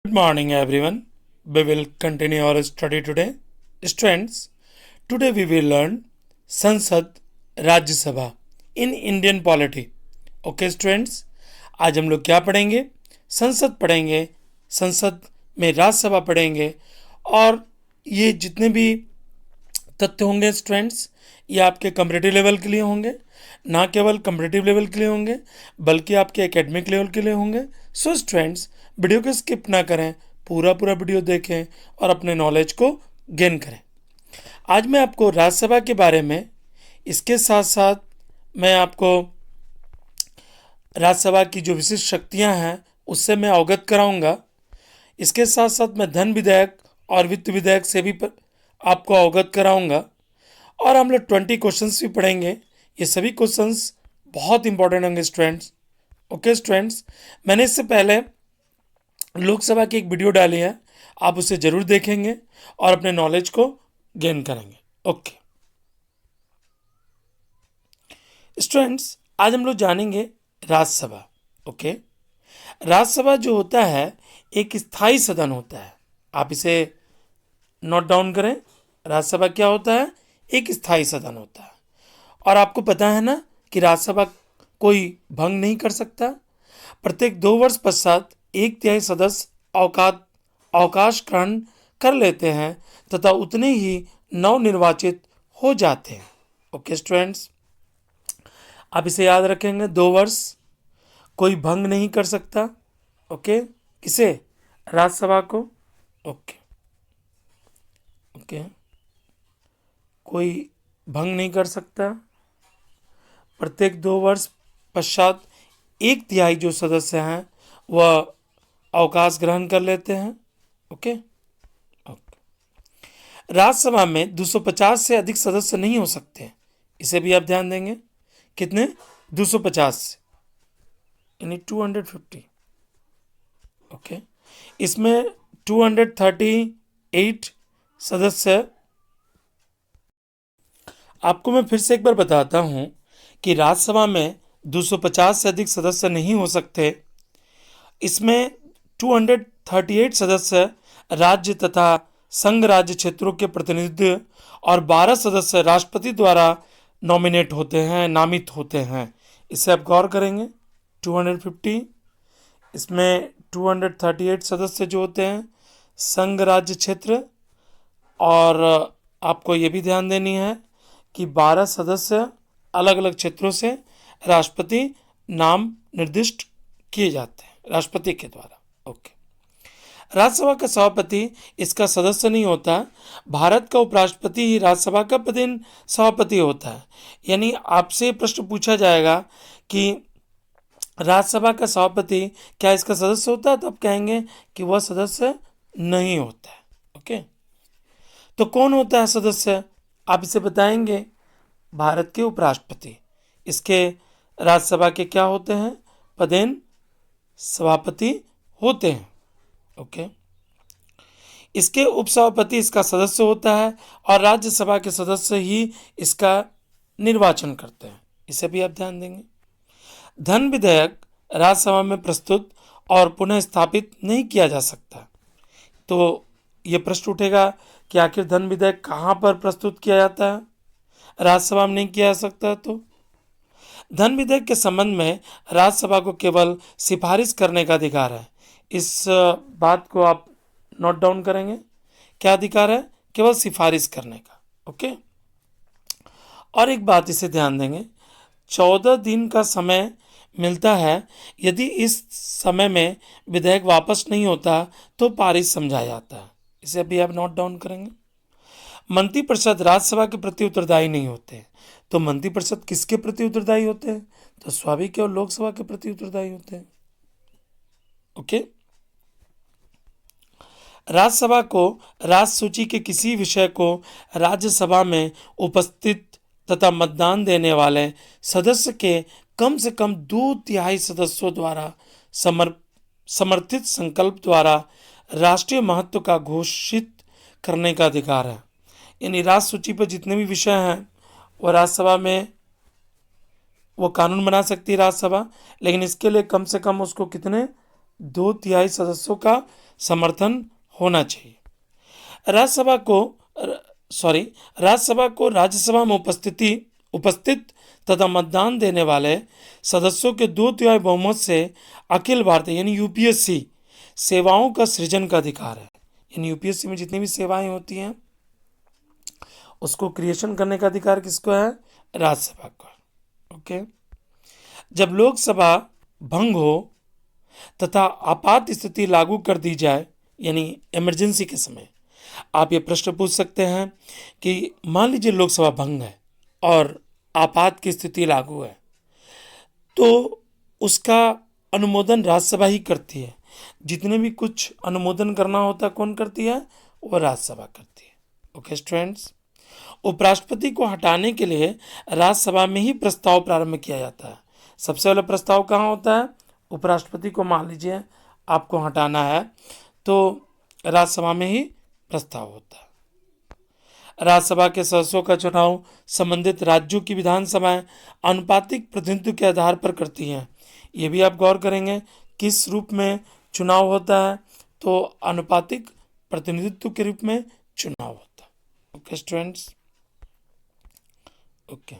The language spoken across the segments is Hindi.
Good morning, everyone. We will continue our study today. Students, today we will learn संसद राज्य सभा in Indian polity. Okay students, आज हम लोग क्या पढ़ेंगे? संसद पढ़ेंगे, संसद में राज्यसभा पढ़ेंगे और ये जितने भी तथ्य होंगे स्टूडेंट्स, ये आपके कम्पिटिटिव लेवल के लिए होंगे, ना केवल कम्पिटिटिव लेवल के लिए होंगे बल्कि आपके एकेडमिक लेवल के लिए होंगे. सो स्टूडेंट्स, वीडियो को स्किप ना करें, पूरा वीडियो देखें और अपने नॉलेज को गेन करें. आज मैं आपको राज्यसभा के बारे में, इसके साथ साथ मैं आपको राज्यसभा की जो विशिष्ट शक्तियां हैं उससे मैं अवगत कराऊंगा. इसके साथ साथ मैं धन विधेयक और वित्त विधेयक से भी आपको अवगत कराऊंगा और हम लोग 20 क्वेश्चंस भी पढ़ेंगे. ये सभी क्वेश्चंस बहुत इंपॉर्टेंट होंगे स्टूडेंट्स. ओके स्टूडेंट्स, मैंने इससे पहले लोकसभा की एक वीडियो डाली है, आप उसे जरूर देखेंगे और अपने नॉलेज को गेन करेंगे. ओके स्टूडेंट्स, आज हम लोग जानेंगे राज्यसभा. ओके, राज्यसभा जो होता है एक स्थायी सदन होता है. आप इसे नोट डाउन करें. राज्यसभा क्या होता है? एक स्थायी सदन होता है. और आपको पता है ना कि राज्यसभा कोई भंग नहीं कर सकता. प्रत्येक 2 वर्ष पश्चात 1/3 सदस्य अवकाश ग्रहण कर लेते हैं तथा उतने ही नवनिर्वाचित हो जाते हैं. ओके स्टूडेंट्स, आप इसे याद रखेंगे. 2 वर्ष कोई भंग नहीं कर सकता. ओके, किसे? राज्यसभा को. ओके ओके, कोई भंग नहीं कर सकता. प्रत्येक 2 वर्ष पश्चात 1/3 जो सदस्य हैं वह अवकाश ग्रहण कर लेते हैं. ओके ओके, राज्यसभा में 250 से अधिक सदस्य नहीं हो सकते. इसे भी आप ध्यान देंगे. कितने? 250 से, यानी 250. ओके, इसमें 238 सदस्य. आपको मैं फिर से एक बार बताता हूं कि राज्यसभा में 250 से अधिक सदस्य नहीं हो सकते. इसमें 238 सदस्य राज्य तथा संघ राज्य क्षेत्रों के प्रतिनिधित्व और 12 सदस्य राष्ट्रपति द्वारा नॉमिनेट होते हैं, नामित होते हैं. इसे आप गौर करेंगे. 250, इसमें 238 सदस्य जो होते हैं संघ राज्य क्षेत्र, और आपको ये भी ध्यान देनी है कि 12 सदस्य अलग अलग क्षेत्रों से राष्ट्रपति नाम निर्दिष्ट किए जाते हैं राष्ट्रपति के द्वारा. ओके, राज्यसभा का सभापति इसका सदस्य नहीं होता. भारत का उपराष्ट्रपति ही राज्यसभा का पदेन सभापति होता है. यानी आपसे प्रश्न पूछा जाएगा कि राज्यसभा का सभापति क्या इसका सदस्य होता है, तो आप कहेंगे कि वह सदस्य नहीं होता है. ओके, तो कौन होता है सदस्य? आप इसे बताएंगे. भारत के उपराष्ट्रपति. इसके राज्यसभा के क्या होते हैं? पदेन सभापति होते हैं. ओके, इसके उपसभापति इसका सदस्य होता है और राज्यसभा के सदस्य ही इसका निर्वाचन करते हैं. इसे भी आप ध्यान देंगे. धन विधेयक राज्यसभा में प्रस्तुत और पुनः स्थापित नहीं किया जा सकता. तो ये प्रश्न उठेगा कि आखिर धन विधेयक कहाँ पर प्रस्तुत किया जाता है? राज्यसभा में नहीं किया जा सकता. तो धन विधेयक के संबंध में राज्यसभा को केवल सिफारिश करने का अधिकार है. इस बात को आप नोट डाउन करेंगे. क्या अधिकार है? केवल सिफारिश करने का. ओके, और एक बात इसे ध्यान देंगे. 14 दिन का समय मिलता है. यदि इस समय में विधेयक वापस नहीं होता तो पारित समझा जाता है. इसे भी आप नोट डाउन करेंगे. मंत्रिपरिषद राज्यसभा के प्रति उत्तरदायी नहीं होते. तो मंत्रिपरिषद किसके प्रति उत्तरदायी होते हैं? तो स्वाभाविक और लोकसभा के प्रति उत्तरदायी होते हैं. ओके, राज्यसभा को राज्य सूची के किसी विषय को राज्यसभा में उपस्थित तथा मतदान देने वाले सदस्य के कम से कम 2/3 सदस्यों द्वारा समर्थित संकल्प द्वारा राष्ट्रीय महत्व का घोषित करने का अधिकार है. यानी राज्य सूची पर जितने भी विषय हैं वो राज्यसभा में वो कानून बना सकती है राज्यसभा, लेकिन इसके लिए कम से कम उसको कितने 2/3 सदस्यों का समर्थन होना चाहिए। राज्यसभा को सॉरी राज्यसभा को राज्यसभा में उपस्थित तथा मतदान देने वाले सदस्यों के 2/3 बहुमत से अखिल भारतीय यानी यूपीएससी सेवाओं का सृजन का अधिकार है। यानी यूपीएससी में जितनी भी सेवाएं होती हैं उसको क्रिएशन करने का अधिकार किसको है? राज्यसभा को। ओके। जब लोकसभा भंग हो तथा आपात स्थिति लागू कर दी जाए यानी इमरजेंसी के समय, आप ये प्रश्न पूछ सकते हैं कि मान लीजिए लोकसभा भंग है और आपात की स्थिति लागू है, तो उसका अनुमोदन राज्यसभा ही करती है। जितने भी कुछ अनुमोदन करना होता है कौन करती है? वो राज्यसभा करती है। ओके स्टूडेंट्स, उपराष्ट्रपति को हटाने के लिए राज्यसभा में ही प्रस्ताव प्रारंभ किया जाता है। सबसे पहले प्रस्ताव कहाँ होता है? उपराष्ट्रपति को मान लीजिए आपको हटाना है तो राज्यसभा में ही प्रस्ताव होता है। राज्यसभा के सदस्यों का चुनाव संबंधित राज्यों की विधानसभाएं आनुपातिक प्रतिनिधित्व के आधार पर करती हैं। ये भी आप गौर करेंगे किस रूप में चुनाव होता है, तो आनुपातिक प्रतिनिधित्व के रूप में चुनाव होता है। Okay students, okay.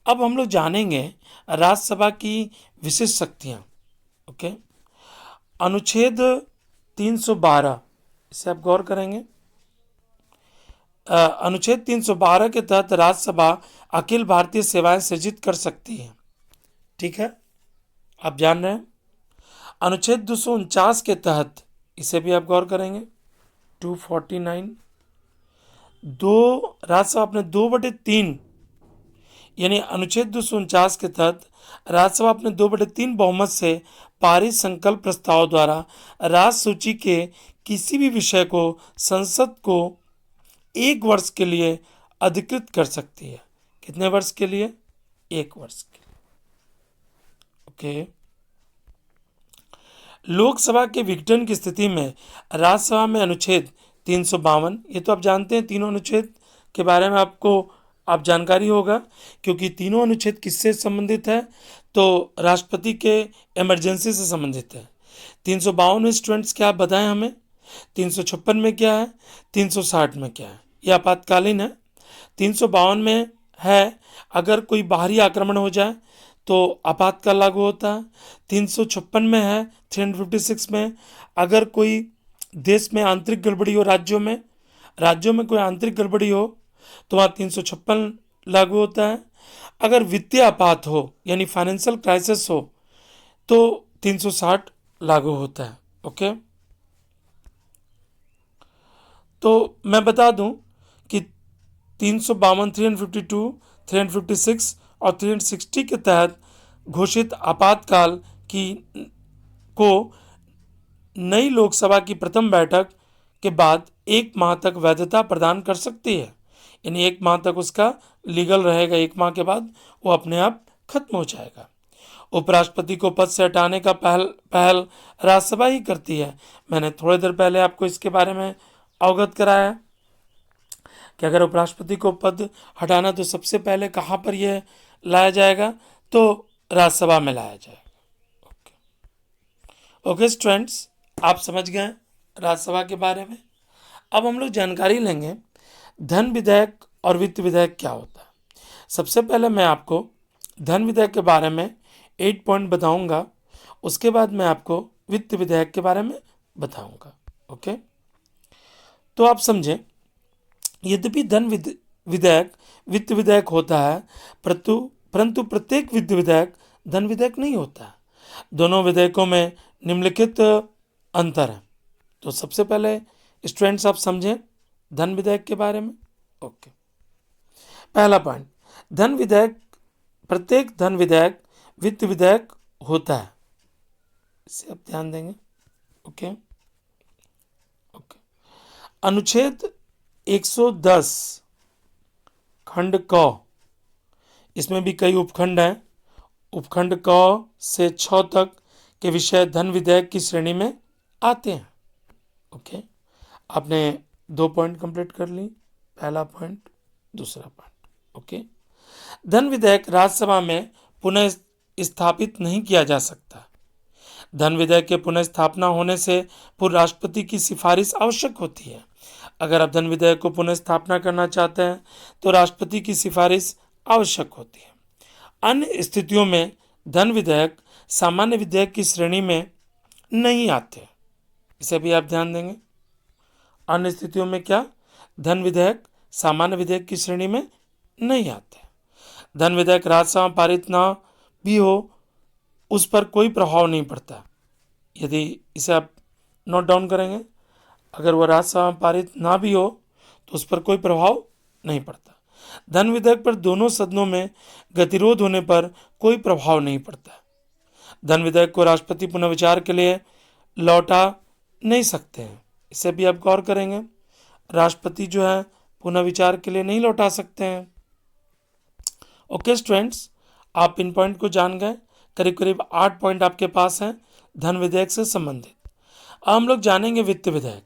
अब हम लोग जानेंगे राज्यसभा की विशेष शक्तियां। ओके, अनुच्छेद 312 इसे आप गौर करेंगे। अनुच्छेद 312 के तहत राज्यसभा अखिल भारतीय सेवाएं सृजित कर सकती है। ठीक है, आप जान रहे हैं। अनुच्छेद 249 के तहत इसे भी आप गौर करेंगे। 249 राज्यसभा अपने 2/3 यानी अनुच्छेद 249 के तहत राज्यसभा अपने 2/3 बहुमत से पारित संकल्प प्रस्ताव द्वारा राज्य सूची के किसी भी विषय को संसद को 1 वर्ष के लिए अधिकृत कर सकती है। कितने वर्ष के लिए? 1 वर्ष के लिए। ओके। लोकसभा के विघटन की स्थिति में राज्यसभा में अनुच्छेद 352, ये तो आप जानते हैं, तीनों अनुच्छेद के बारे में आपको आप जानकारी होगा क्योंकि तीनों अनुच्छेद किससे संबंधित है? तो राष्ट्रपति के इमरजेंसी से संबंधित है। 352 में स्टूडेंट्स क्या आप बताएं हमें? 356 में क्या है? 360 में क्या है? यह आपातकालीन है। 352 में है अगर कोई बाहरी आक्रमण हो जाए तो आपातकाल लागू होता है। 356 में है 356 में अगर कोई देश में आंतरिक गड़बड़ी हो, राज्यों में कोई आंतरिक गड़बड़ी हो तो वहाँ 356 लागू होता है। अगर वित्तीय आपात हो यानी फाइनेंशियल क्राइसिस हो तो 360 लागू होता है। ओके, तो मैं बता दूं कि 352, 352, 356 और 360 के तहत घोषित आपातकाल की को नई लोकसभा की प्रथम बैठक के बाद 1 माह तक वैधता प्रदान कर सकती है। यानी 1 माह तक उसका लीगल रहेगा, 1 माह के बाद वो अपने आप खत्म हो जाएगा। उपराष्ट्रपति को पद से हटाने का पहल राज्यसभा ही करती है। मैंने थोड़ी देर पहले आपको इसके बारे में अवगत कराया कि अगर उपराष्ट्रपति को पद हटाना तो सबसे पहले कहाँ पर यह लाया जाएगा? तो राज्यसभा में लाया जाएगा। ओके स्टूडेंट्स, आप समझ गए राज्यसभा के बारे में। अब हम लोग जानकारी लेंगे धन विधेयक और वित्त विधेयक क्या होता है। सबसे पहले मैं आपको धन विधेयक के बारे में 8 पॉइंट बताऊंगा, उसके बाद मैं आपको वित्त विधेयक के बारे में बताऊंगा। ओके, तो आप समझें, यद्यपि धन विधेयक वित्त विधेयक होता है परंतु प्रत्येक वित्त विधेयक धन विधेयक नहीं होता है। दोनों विधेयकों में निम्नलिखित अंतर है। तो सबसे पहले स्टूडेंट्स आप समझें धन विधेयक के बारे में। ओके, पहला पॉइंट, प्रत्येक धन विधेयक वित्त विधेयक होता है, इसे आप ध्यान देंगे। ओके, अनुच्छेद 110 खंड क, इसमें भी कई उपखंड हैं। उपखंड क से 6 तक के विषय धन विधेयक की श्रेणी में आते हैं। ओके, आपने 2 पॉइंट कंप्लीट कर ली, पहला पॉइंट, दूसरा पॉइंट। ओके, धन विधेयक राज्यसभा में पुनः स्थापित नहीं किया जा सकता। धन विधेयक के पुनः स्थापना होने से पूर्व राष्ट्रपति की सिफारिश आवश्यक होती है। अगर आप धन विधेयक को पुनः स्थापना करना चाहते हैं तो राष्ट्रपति की सिफारिश आवश्यक होती है। अन्य स्थितियों में धन विधेयक सामान्य विधेयक की श्रेणी में नहीं आते, इसे भी आप ध्यान देंगे। अन्य स्थितियों में क्या, धन विधेयक सामान्य विधेयक की श्रेणी में नहीं आते। धन विधेयक राज्यसभा में पारित ना भी हो उस पर कोई प्रभाव नहीं पड़ता। यदि इसे आप नोट डाउन करेंगे, अगर वह राज्यसभा में पारित ना भी हो तो उस पर कोई प्रभाव नहीं पड़ता। धन विधेयक पर दोनों सदनों में गतिरोध होने पर कोई प्रभाव नहीं पड़ता। धन विधेयक को राष्ट्रपति पुनर्विचार के लिए लौटा नहीं सकते हैं, इसे भी आप गौर करेंगे। राष्ट्रपति जो है पुनर्विचार के लिए नहीं लौटा सकते हैं। ओके स्टूडेंट्स, आप इन पॉइंट को जान गए। करीब करीब 8 पॉइंट आपके पास हैं धन विधेयक से संबंधित। अब हम लोग जानेंगे वित्त विधेयक।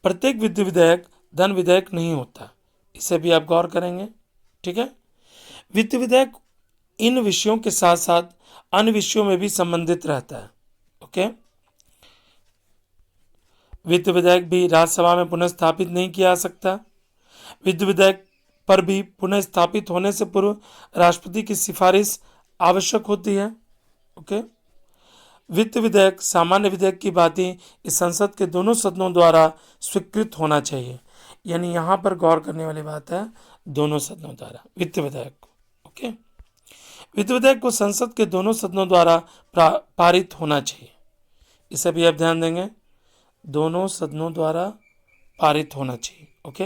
प्रत्येक वित्त विधेयक धन विधेयक नहीं होता, इसे भी आप गौर करेंगे। ठीक है, वित्त विधेयक इन विषयों के साथ साथ अन्य विषयों में भी संबंधित रहता है। ओके, वित्त विधेयक भी राज्यसभा में पुनः स्थापित नहीं किया जा सकता। वित्त विधेयक पर भी पुनः स्थापित होने से पूर्व राष्ट्रपति की सिफारिश आवश्यक होती है। ओके, वित्त विधेयक सामान्य विधेयक की भांति इस संसद के दोनों सदनों द्वारा स्वीकृत होना चाहिए। यानी यहाँ पर गौर करने वाली बात है, दोनों सदनों द्वारा वित्त विधेयक को। ओके, वित्त विधेयक को संसद के दोनों सदनों द्वारा पारित होना चाहिए, इसे भी आप ध्यान देंगे, दोनों सदनों द्वारा पारित होना चाहिए। ओके,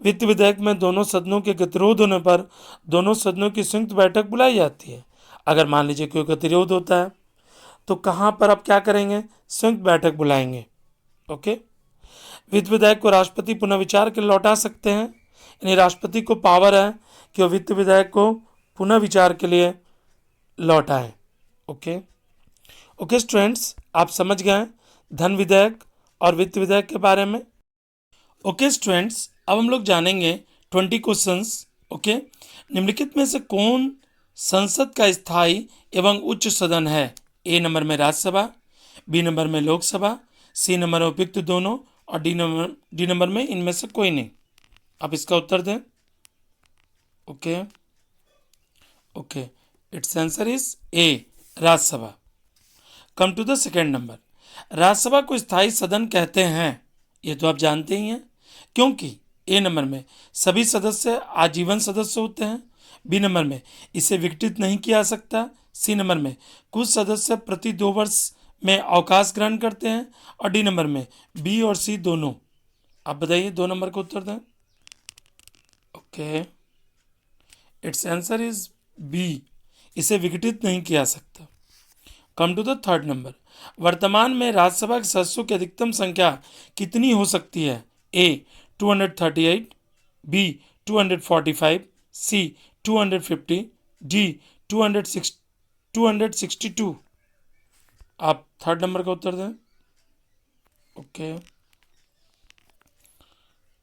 वित्त विधेयक में दोनों सदनों के गतिरोध होने पर दोनों सदनों की संयुक्त बैठक बुलाई जाती है। अगर मान लीजिए कोई गतिरोध होता है तो कहाँ पर आप क्या करेंगे, संयुक्त बैठक बुलाएंगे। ओके, वित्त विधेयक को राष्ट्रपति पुनर्विचार के लिए लौटा सकते हैं, यानी राष्ट्रपति को पावर है कि वो वित्त विधेयक को पुनः विचार के लिए लौटाएं। ओके ओके स्टूडेंट्स, आप समझ गए धन विधेयक और वित्त विधेयक के बारे में। ओके स्टूडेंट्स, अब हम लोग जानेंगे 20 क्वेश्चंस। ओके, निम्नलिखित में से कौन संसद का स्थायी एवं उच्च सदन है? ए नंबर में राज्यसभा, बी नंबर में लोकसभा, सी नंबर में उपयुक्त दोनों और डी नंबर में इनमें से कोई नहीं। आप इसका उत्तर दें। Okay okay, it's answer is A, Rajya Sabha. Come to the second number. Rajya Sabha को स्थायी सदन कहते हैं, ये तो आप जानते ही हैं, क्योंकि ए नंबर में सभी सदस्य आजीवन सदस्य होते हैं, बी नंबर में इसे विघटित नहीं किया जा सकता, सी नंबर में कुछ सदस्य प्रति 2 वर्ष में अवकाश ग्रहण करते हैं, और डी नंबर में बी और सी दोनों। आप बताइए, 2 नंबर का उत्तर दें। Okay, it's answer is B, इसे विघटित नहीं किया जा सकता। Come to the third number. वर्तमान में राज्यसभा के सदस्यों की अधिकतम संख्या कितनी हो सकती है? A 238, B 245, C 250, D 262। आप थर्ड नंबर का उत्तर दें। Okay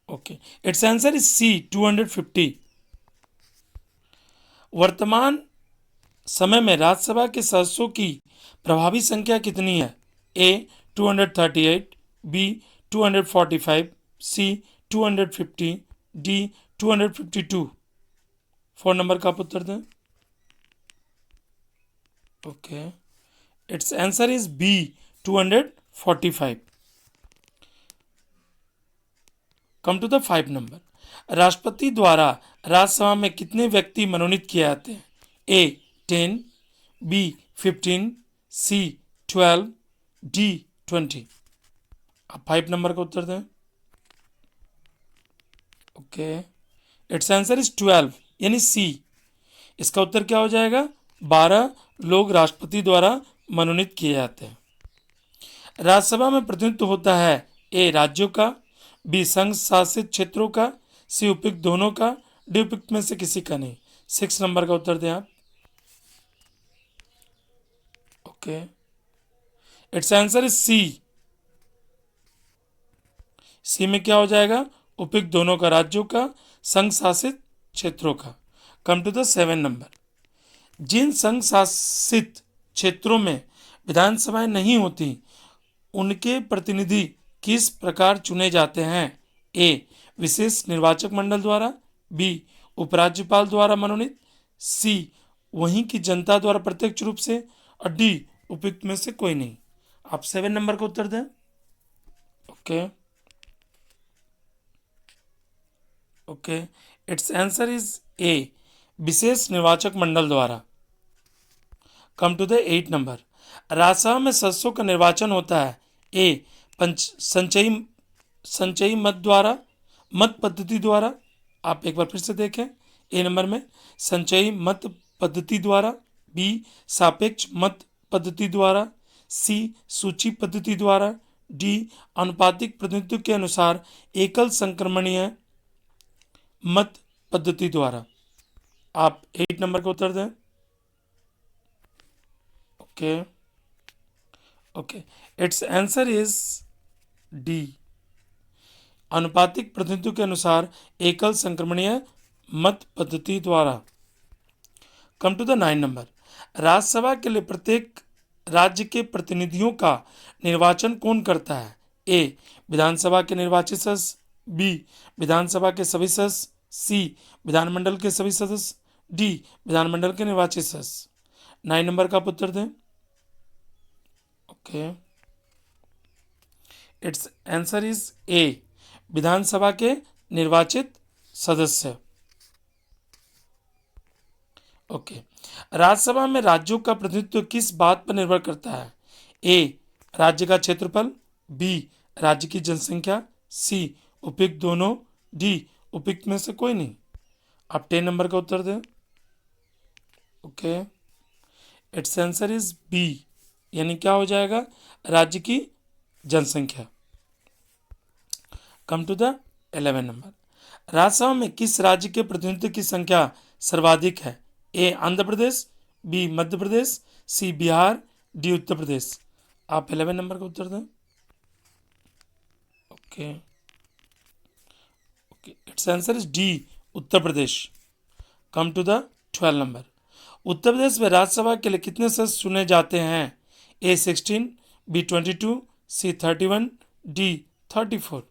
okay, it's answer is C 250। वर्तमान समय में राज्यसभा के सदस्यों की प्रभावी संख्या कितनी है? A 238, B 245, C 250, D 252। 4 number का आप उत्तर दें। Okay, it's answer is B 245। Come to the 5 number. राष्ट्रपति द्वारा राज्यसभा में कितने व्यक्ति मनोनीत किए जाते हैं? ए 10, बी 15, सी 12, डी 20। आप 5 नंबर का उत्तर दें। ओके, इट्स आंसर इज 12, यानी सी। इसका उत्तर क्या हो जाएगा? 12 लोग राष्ट्रपति द्वारा मनोनीत किए जाते हैं। राज्यसभा में प्रतिनिधित्व होता है ए राज्यों का, बी संघ शासित क्षेत्रों का, सी उपयुक्त दोनों का, डी उपयुक्त में से किसी का नहीं। 6 नंबर का उत्तर दें आप। Okay, it's answer is C. C में क्या हो जाएगा? उपयुक्त दोनों का राज्यों का, संघ शासित क्षेत्रों का। Come to the 7 number. जिन संघ शासित क्षेत्रों में विधानसभाएं नहीं होती उनके प्रतिनिधि किस प्रकार चुने जाते हैं? ए विशेष निर्वाचक मंडल द्वारा, बी उपराज्यपाल द्वारा मनोनीत, सी वहीं की जनता द्वारा प्रत्यक्ष रूप से, और डी उपयुक्त में से कोई नहीं। आप 7 नंबर का उत्तर दें। Okay okay it's answer is A विशेष निर्वाचक मंडल द्वारा। Come to the 8 number. Rajya Sabha में सदस्यों का निर्वाचन होता है ए संचयी संचयी मत पद्धति द्वारा। आप एक बार फिर से देखें, ए नंबर में संचयी मत पद्धति द्वारा, बी सापेक्ष मत पद्धति द्वारा, सी सूची पद्धति द्वारा, डी आनुपातिक प्रतिनिधित्व के अनुसार एकल संक्रमणीय मत पद्धति द्वारा। आप 8 नंबर का उत्तर दें। Okay okay it's answer is D आनुपातिक प्रतिनिधित्व के अनुसार एकल संक्रमणीय मत पद्धति द्वारा। Come to the 9 number. Rajya Sabha के लिए प्रत्येक राज्य के प्रतिनिधियों का निर्वाचन कौन करता है? ए विधानसभा के निर्वाचित सदस्य, बी विधानसभा के सभी सदस्य, सी विधानमंडल के सभी सदस्य, डी विधानमंडल के निर्वाचित सदस्य। 9 नंबर का आप उत्तर दें। Okay it's answer is A Vidhan Sabha के निर्वाचित सदस्य। ओके राज्यसभा में राज्यों का प्रतिनिधित्व किस बात पर निर्भर करता है? ए राज्य का क्षेत्रफल, बी राज्य की जनसंख्या, सी उपयुक्त दोनों, डी उपयुक्त में से कोई नहीं। आप 10 नंबर का उत्तर दें। Okay it's answer is B, यानी क्या हो जाएगा? राज्य की जनसंख्या। Come to the 11 number. Rajya Sabha में किस राज्य के प्रतिनिधित्व की संख्या सर्वाधिक है? A Andhra Pradesh, B Madhya Pradesh, C Bihar, D Uttar Pradesh. आप 11 नंबर का उत्तर दें। Okay okay it's answer is D Uttar Pradesh. Come to the 12 number. Uttar Pradesh में राज्यसभा के लिए कितने सदस्य चुने जाते हैं? A 16, B 22, C 31, D 34।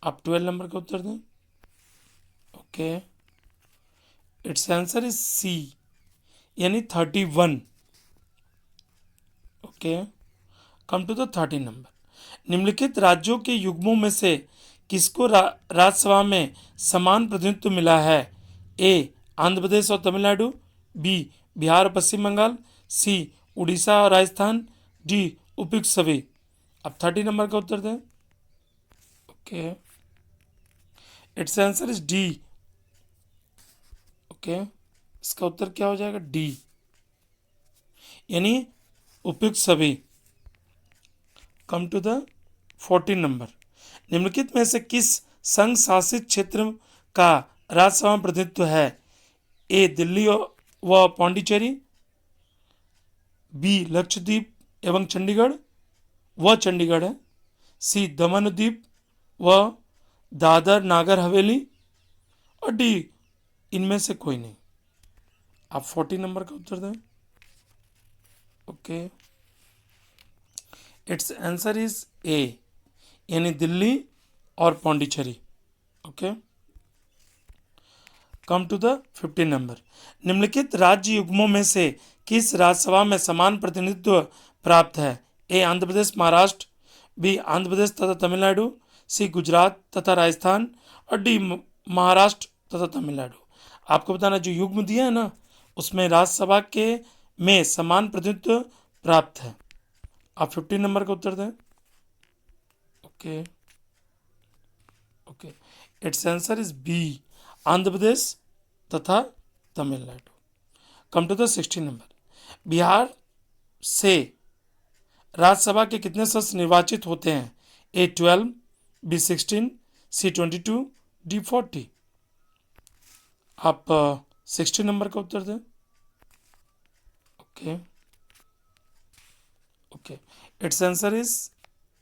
आप 12 नंबर का उत्तर दें। Okay it's answer is C, यानी 31। Okay come to the 13 number. निम्नलिखित राज्यों के युग्मों में से किसको राज्यसभा में समान प्रतिनिधित्व मिला है? ए आंध्र प्रदेश और तमिलनाडु, बी बिहार और पश्चिम बंगाल, सी उड़ीसा और राजस्थान, डी उपयुक्त सभी। अब 30 नंबर का उत्तर दें। Okay it's answer is D. Okay इसका उत्तर क्या हो जाएगा? डी, यानी उपयुक्त सभी। Come to the 14 number. निम्नलिखित में से किस संघ शासित क्षेत्र का राज्यसभा में प्रतिनिधित्व है? ए दिल्ली व पौंडीचेरी, बी लक्षद्वीप एवं चंडीगढ़ व चंडीगढ़ है, सी दमन द्वीप व दादर नागर हवेली, और डी इनमें से कोई नहीं। आप 40 नंबर का उत्तर दें। Okay it's answer is A, यानी दिल्ली और Pondicherry. Okay come to the 15 number. निम्नलिखित राज्य युग्मों में से किस राज्यसभा में समान प्रतिनिधित्व प्राप्त है? ए आंध्र प्रदेश महाराष्ट्र, बी आंध्र प्रदेश तथा तमिलनाडु, सी गुजरात तथा राजस्थान, और डी महाराष्ट्र तथा तमिलनाडु। आपको बताना जो युग्म दिया है ना, उसमें राज्यसभा के में समान प्रतिनिधित्व प्राप्त है। आप 15 नंबर का उत्तर दें। Okay okay it's answer is B Andhra Pradesh तथा Tamil Nadu. Come to the 16 number. Bihar से राज्यसभा के कितने सदस्य निर्वाचित होते हैं? A 12, B 16, C 22, D 40। आप 16 नंबर का उत्तर दें। Okay okay it's answer is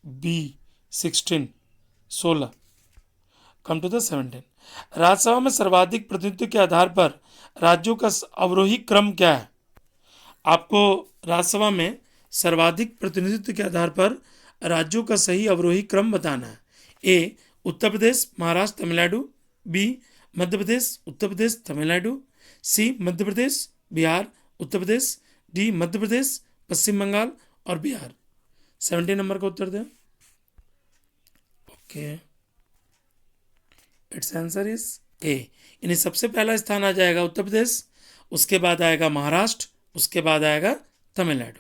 B 16, 16। Come to the 17। Rajya Sabha में सर्वाधिक प्रतिनिधित्व के आधार पर राज्यों का अवरोही क्रम क्या है? आपको राज्यसभा में सर्वाधिक प्रतिनिधित्व के आधार पर राज्यों का सही अवरोही क्रम बताना है। ए उत्तर प्रदेश, महाराष्ट्र, तमिलनाडु। बी मध्य प्रदेश, उत्तर प्रदेश, तमिलनाडु। सी मध्य प्रदेश, बिहार, उत्तर प्रदेश। डी मध्य प्रदेश, पश्चिम बंगाल और बिहार। 70 नंबर का उत्तर दें। Okay, it's answer is A. यानी सबसे पहला स्थान आ जाएगा उत्तर प्रदेश, उसके बाद आएगा महाराष्ट्र, उसके बाद आएगा तमिलनाडु।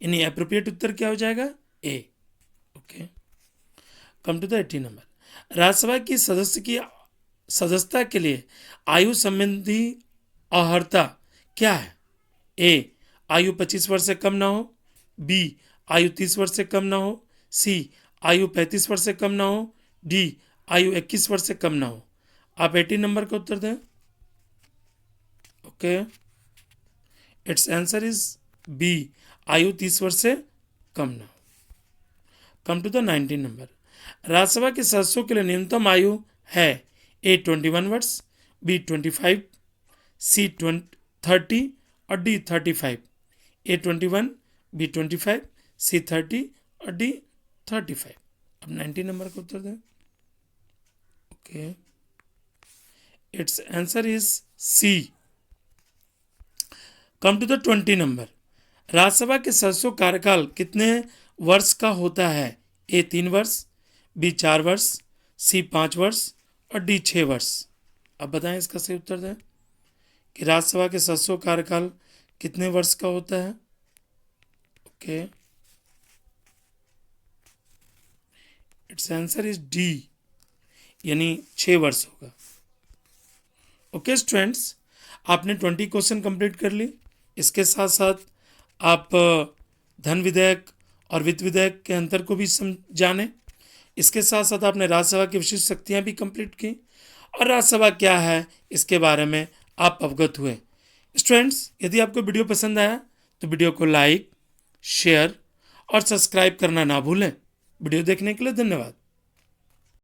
यानी एप्रोप्रिएट उत्तर क्या हो जाएगा? A. Okay, come to the 80 number. Rajya Sabha की सदस्य की सदस्यता के लिए आयु संबंधी अर्हता क्या है? ए आयु 25 वर्ष से कम ना हो। बी आयु 30 वर्ष से कम ना हो। सी आयु 35 वर्ष से कम ना हो। डी आयु 21 वर्ष से कम ना हो। आप 80 नंबर का उत्तर दें। Okay, it's answer is B, आयु 30 वर्ष से कम ना हो। Come to the 19 number. Rajya Sabha के सदस्यों के लिए न्यूनतम आयु है ए 21 वर्ष, बी 25, सी 30 और डी 35। ए 21, बी 25, सी 30 और डी 35। अब 90 नंबर का उत्तर दें। Okay, it's answer is C. Come to the 20 number. Rajya Sabha के सदस्यों कार्यकाल कितने वर्ष का होता है? ए 3 वर्ष, बी 4 वर्ष, सी 5 वर्ष और डी 6 वर्ष। अब बताएं इसका सही उत्तर दें कि राज्यसभा के सदस्यों कार्यकाल कितने वर्ष का होता है। Okay, it's answer is D, यानी 6 वर्ष होगा। ओके स्टूडेंट्स, आपने 20 क्वेश्चन कंप्लीट कर ली। इसके साथ साथ आप धन विधेयक और वित्त विधेयक के अंतर को भी जाने। इसके साथ साथ आपने राज्यसभा की विशिष्ट शक्तियाँ भी कंप्लीट की और राज्यसभा क्या है इसके बारे में आप अवगत हुए। स्टूडेंट्स, यदि आपको वीडियो पसंद आया तो वीडियो को लाइक, शेयर और सब्सक्राइब करना ना भूलें। वीडियो देखने के लिए धन्यवाद।